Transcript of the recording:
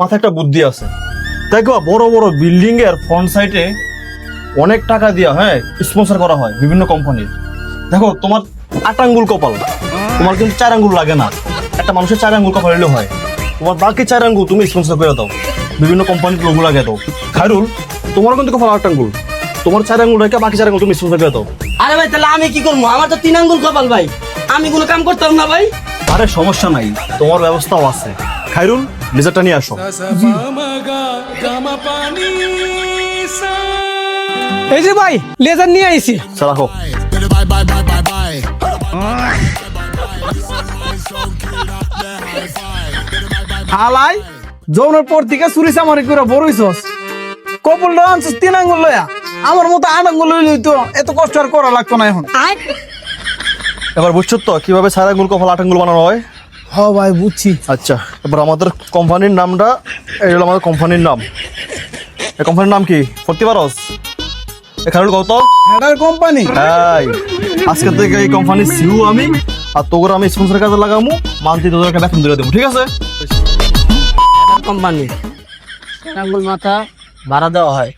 মাথায় একটা বুদ্ধি আছে। দেখো বড় বড় বিল্ডিং এর ফ্রন্ট সাইডে অনেক টাকা দিয়া স্পন্সর করা হয় বিভিন্ন কোম্পানির। দেখো তোমার 8 আঙ্গুল কপাল, তোমার কিন্তু 4 আঙ্গুল লাগে না। একটা মানুষের 4 আঙ্গুল কপাল হলেও হয়। তোমার বাকি 4 আঙ্গুল তুমি স্পন্সর করে দাও, বিভিন্ন কোম্পানির লোগো লাগিয়ে দাও। খায়রুল, তোমার কিন্তু কপাল 8 আঙ্গুল, তোমার 4 আঙ্গুল রেখে বাকি 4 আঙ্গুল তুমি স্পন্সর করে দাও। আরে ভাই তাহলে আমি কি করবো? আমার তো 3 আঙ্গুল কপাল ভাই, আমি কোনো কাম করতাম না ভাই। আরে সমস্যা নাই, তোমার ব্যবস্থাও আছে। খায়রুল, লেজারটা নিয়ে আসো। এই যে ভাই, লেজার নিয়ে আইছি। আচ্ছা, রাখো। হালাই যৌনের পর থেকে চুরি চামারি করে বড়ইছস, কপালটা আনছস 3 আঙ্গুল লয়া। আমার মতো 8 আঙ্গুল লইলে তো এত কষ্ট আর করা লাগতো না এখন। এবার বুঝছো তো কিভাবে 4 আঙ্গুল কপাল 8 আঙ্গুল বানানো হয়? হ ভাই বুঝছি। আচ্ছা, এবার আমাদের কোম্পানির নামটা, এই হলো আমাদের কোম্পানির নাম। এই কোম্পানির নাম কি করতে পারোস? খায়রুল কত? Header company. এই আজকে থেকে এই কোম্পানির সিইও আমি, আর তোর আমি স্পন্সরের কাজে লাগামু, মান্থলি তোদের একটা বেতন দিয়ে দেবো, ঠিক আছে? কোম্পানি আঙ্গুল মাথা ভাড়া দেওয়া হয়।